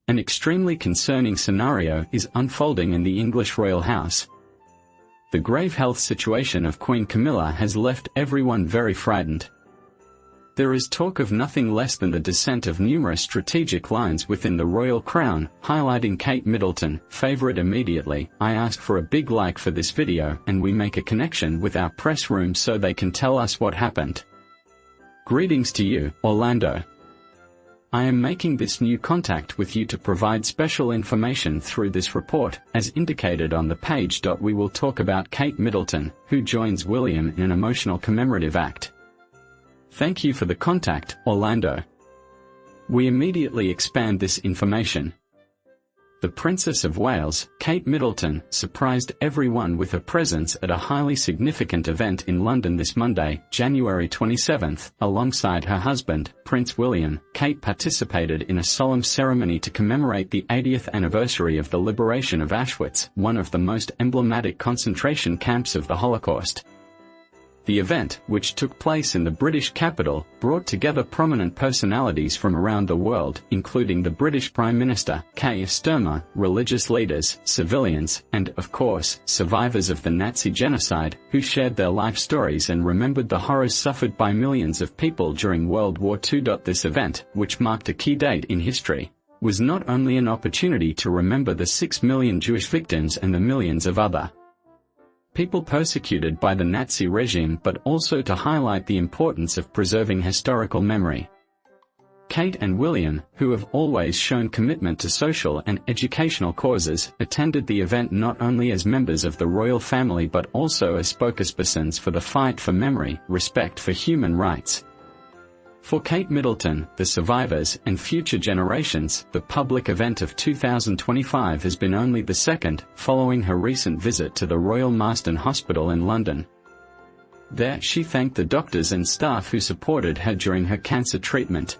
An extremely concerning scenario is unfolding in the English royal house. The grave health situation of Queen Camilla has left everyone very frightened. There is talk of nothing less than the descent of numerous strategic lines within the royal crown, highlighting Kate Middleton. Favorite immediately. I ask for a big like for this video and we make a connection with our press room so they can tell us what happened. Greetings to you, Orlando. I am making this new contact with you to provide special information through this report, as indicated on the page. We will talk about Kate Middleton, who joins William in an emotional commemorative act. Thank you for the contact, Orlando. We immediately expand this information. The Princess of Wales, Kate Middleton, surprised everyone with her presence at a highly significant event in London this Monday, January 27th. Alongside her husband, Prince William, Kate participated in a solemn ceremony to commemorate the 80th anniversary of the liberation of Auschwitz, one of the most emblematic concentration camps of the Holocaust. The event, which took place in the British capital, brought together prominent personalities from around the world, including the British Prime Minister, Keir Starmer, religious leaders, civilians, and, of course, survivors of the Nazi genocide, who shared their life stories and remembered the horrors suffered by millions of people during World War II. This event, which marked a key date in history, was not only an opportunity to remember the 6 million Jewish victims and the millions of other people persecuted by the Nazi regime, but also to highlight the importance of preserving historical memory. Kate and William, who have always shown commitment to social and educational causes, attended the event not only as members of the royal family but also as spokespersons for the fight for memory, respect for human rights. For Kate Middleton, the survivors, and future generations, the public event of 2025 has been only the second, following her recent visit to the Royal Marsden Hospital in London. There, she thanked the doctors and staff who supported her during her cancer treatment.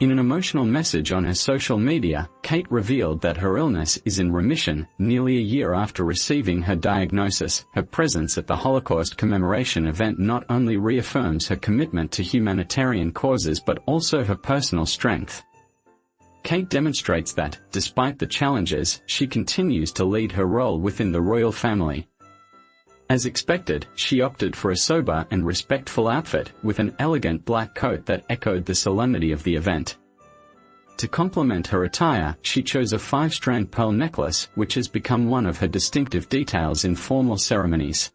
In an emotional message on her social media, Kate revealed that her illness is in remission. Nearly a year after receiving her diagnosis, her presence at the Holocaust commemoration event not only reaffirms her commitment to humanitarian causes but also her personal strength. Kate demonstrates that, despite the challenges, she continues to lead her role within the royal family. As expected, she opted for a sober and respectful outfit, with an elegant black coat that echoed the solemnity of the event. To complement her attire, she chose a 5-strand pearl necklace, which has become one of her distinctive details in formal ceremonies.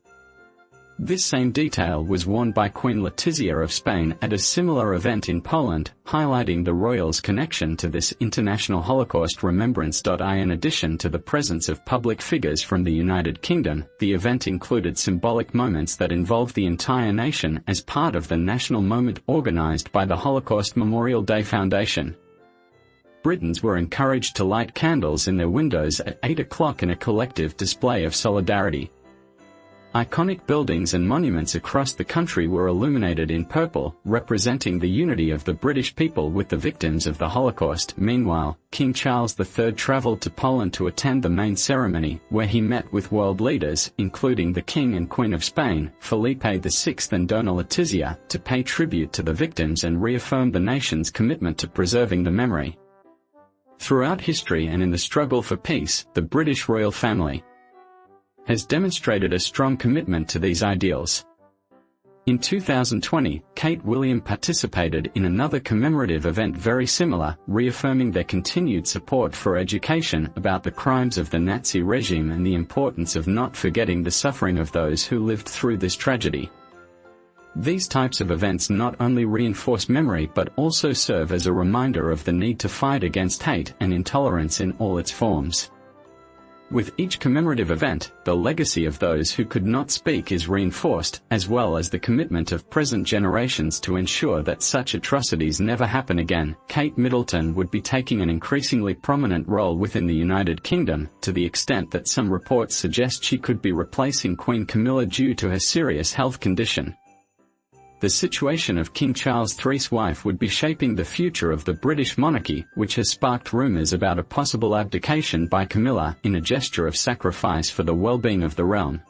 This same detail was worn by Queen Letizia of Spain at a similar event in Poland, highlighting the royals' connection to this international Holocaust remembrance. In addition to the presence of public figures from the United Kingdom, the event included symbolic moments that involved the entire nation as part of the national moment organized by the Holocaust Memorial Day Foundation. Britons were encouraged to light candles in their windows at 8 o'clock in a collective display of solidarity. Iconic buildings and monuments across the country were illuminated in purple, representing the unity of the British people with the victims of the Holocaust. Meanwhile, King Charles III traveled to Poland to attend the main ceremony, where he met with world leaders, including the King and Queen of Spain, Felipe VI and Dona Letizia, to pay tribute to the victims and reaffirm the nation's commitment to preserving the memory. Throughout history and in the struggle for peace, the British royal family has demonstrated a strong commitment to these ideals. In 2020, Kate and William participated in another commemorative event very similar, reaffirming their continued support for education about the crimes of the Nazi regime and the importance of not forgetting the suffering of those who lived through this tragedy. These types of events not only reinforce memory but also serve as a reminder of the need to fight against hate and intolerance in all its forms. With each commemorative event, the legacy of those who could not speak is reinforced, as well as the commitment of present generations to ensure that such atrocities never happen again. Kate Middleton would be taking an increasingly prominent role within the United Kingdom, to the extent that some reports suggest she could be replacing Queen Camilla due to her serious health condition. The situation of King Charles III's wife would be shaping the future of the British monarchy, which has sparked rumours about a possible abdication by Camilla, in a gesture of sacrifice for the well-being of the realm.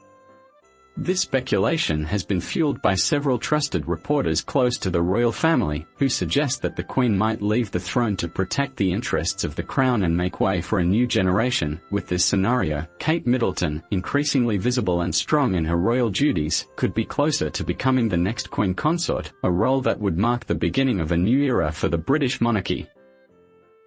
This speculation has been fueled by several trusted reporters close to the royal family, who suggest that the Queen might leave the throne to protect the interests of the crown and make way for a new generation. With this scenario, Kate Middleton, increasingly visible and strong in her royal duties, could be closer to becoming the next Queen Consort, a role that would mark the beginning of a new era for the British monarchy.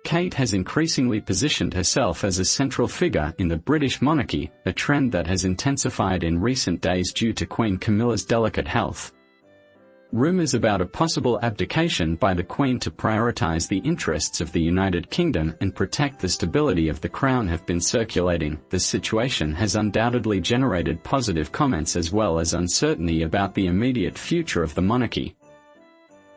Kate has increasingly positioned herself as a central figure in the British monarchy, a trend that has intensified in recent days due to Queen Camilla's delicate health. Rumours about a possible abdication by the Queen to prioritise the interests of the United Kingdom and protect the stability of the Crown have been circulating. The situation has undoubtedly generated positive comments as well as uncertainty about the immediate future of the monarchy.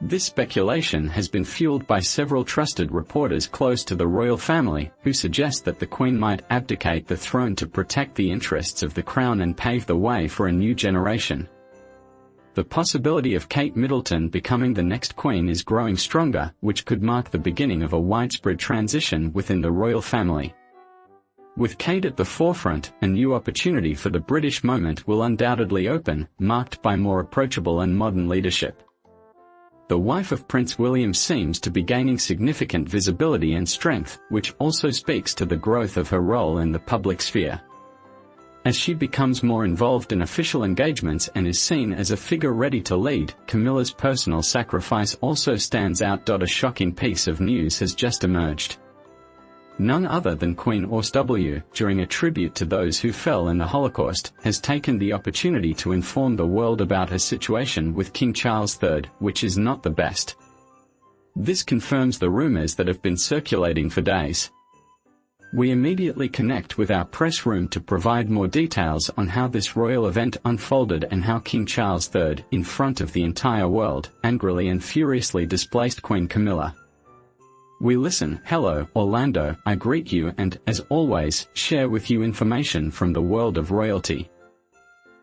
This speculation has been fueled by several trusted reporters close to the royal family, who suggest that the Queen might abdicate the throne to protect the interests of the Crown and pave the way for a new generation. The possibility of Kate Middleton becoming the next Queen is growing stronger, which could mark the beginning of a widespread transition within the royal family. With Kate at the forefront, a new opportunity for the British moment will undoubtedly open, marked by more approachable and modern leadership. The wife of Prince William seems to be gaining significant visibility and strength, which also speaks to the growth of her role in the public sphere. As she becomes more involved in official engagements and is seen as a figure ready to lead, Camilla's personal sacrifice also stands out. A shocking piece of news has just emerged. None other than Queen Urs W., during a tribute to those who fell in the Holocaust, has taken the opportunity to inform the world about her situation with King Charles III, which is not the best. This confirms the rumors that have been circulating for days. We immediately connect with our press room to provide more details on how this royal event unfolded and how King Charles III, in front of the entire world, angrily and furiously displaced Queen Camilla. We listen. Hello, Orlando, I greet you and, as always, share with you information from the world of royalty.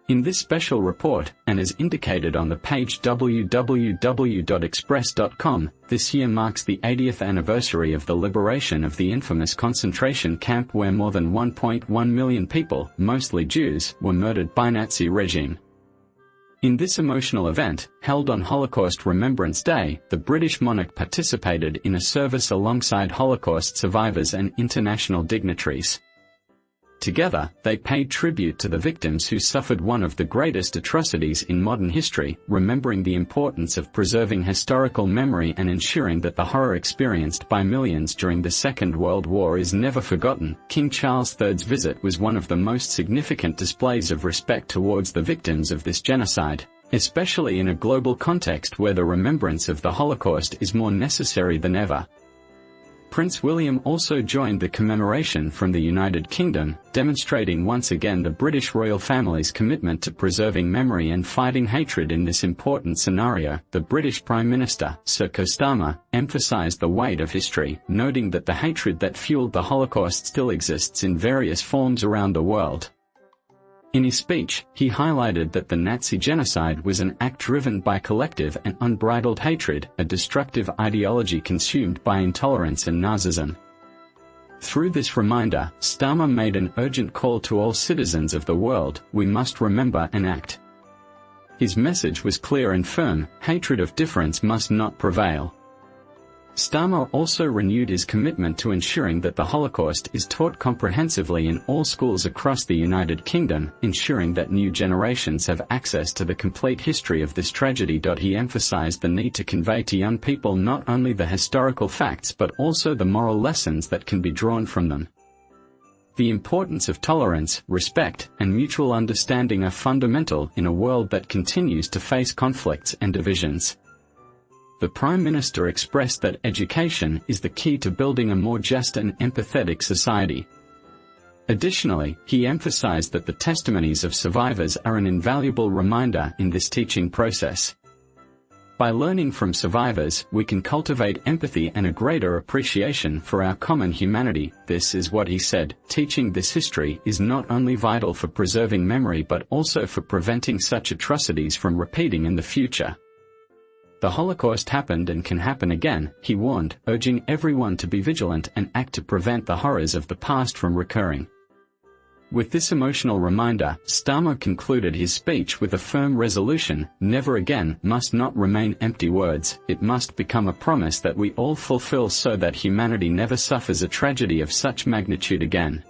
In this special report, and as indicated on the page www.express.com, this year marks the 80th anniversary of the liberation of the infamous concentration camp where more than 1.1 million people, mostly Jews, were murdered by Nazi regime. In this emotional event, held on Holocaust Remembrance Day, the British monarch participated in a service alongside Holocaust survivors and international dignitaries. Together, they paid tribute to the victims who suffered one of the greatest atrocities in modern history, remembering the importance of preserving historical memory and ensuring that the horror experienced by millions during the Second World War is never forgotten. King Charles III's visit was one of the most significant displays of respect towards the victims of this genocide, especially in a global context where the remembrance of the Holocaust is more necessary than ever. Prince William also joined the commemoration from the United Kingdom, demonstrating once again the British royal family's commitment to preserving memory and fighting hatred in this important scenario. The British Prime Minister, Sir Keir Starmer, emphasised the weight of history, noting that the hatred that fueled the Holocaust still exists in various forms around the world. In his speech, he highlighted that the Nazi genocide was an act driven by collective and unbridled hatred, a destructive ideology consumed by intolerance and Nazism. Through this reminder, Starmer made an urgent call to all citizens of the world: we must remember and act. His message was clear and firm: hatred of difference must not prevail. Starmer also renewed his commitment to ensuring that the Holocaust is taught comprehensively in all schools across the United Kingdom, ensuring that new generations have access to the complete history of this tragedy. He emphasized the need to convey to young people not only the historical facts but also the moral lessons that can be drawn from them. The importance of tolerance, respect, and mutual understanding are fundamental in a world that continues to face conflicts and divisions. The Prime Minister expressed that education is the key to building a more just and empathetic society. Additionally, he emphasized that the testimonies of survivors are an invaluable reminder in this teaching process. By learning from survivors, we can cultivate empathy and a greater appreciation for our common humanity. This is what he said: teaching this history is not only vital for preserving memory but also for preventing such atrocities from repeating in the future. The Holocaust happened and can happen again, he warned, urging everyone to be vigilant and act to prevent the horrors of the past from recurring. With this emotional reminder, Starmer concluded his speech with a firm resolution: never again must not remain empty words, it must become a promise that we all fulfill so that humanity never suffers a tragedy of such magnitude again.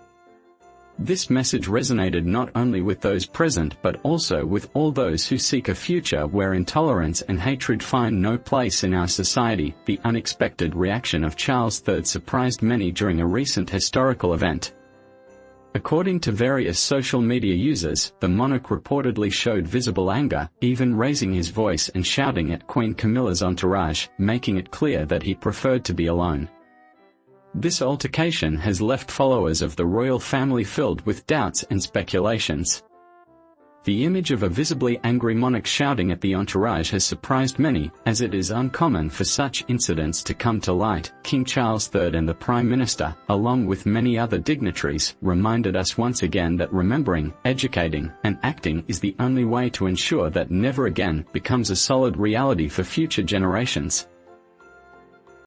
This message resonated not only with those present but also with all those who seek a future where intolerance and hatred find no place in our society. The unexpected reaction of Charles III surprised many during a recent historical event. According to various social media users, the monarch reportedly showed visible anger, even raising his voice and shouting at Queen Camilla's entourage, making it clear that he preferred to be alone. This altercation has left followers of the royal family filled with doubts and speculations. The image of a visibly angry monarch shouting at the entourage has surprised many, as it is uncommon for such incidents to come to light. King Charles III and the Prime Minister, along with many other dignitaries, reminded us once again that remembering, educating, and acting is the only way to ensure that never again becomes a solid reality for future generations.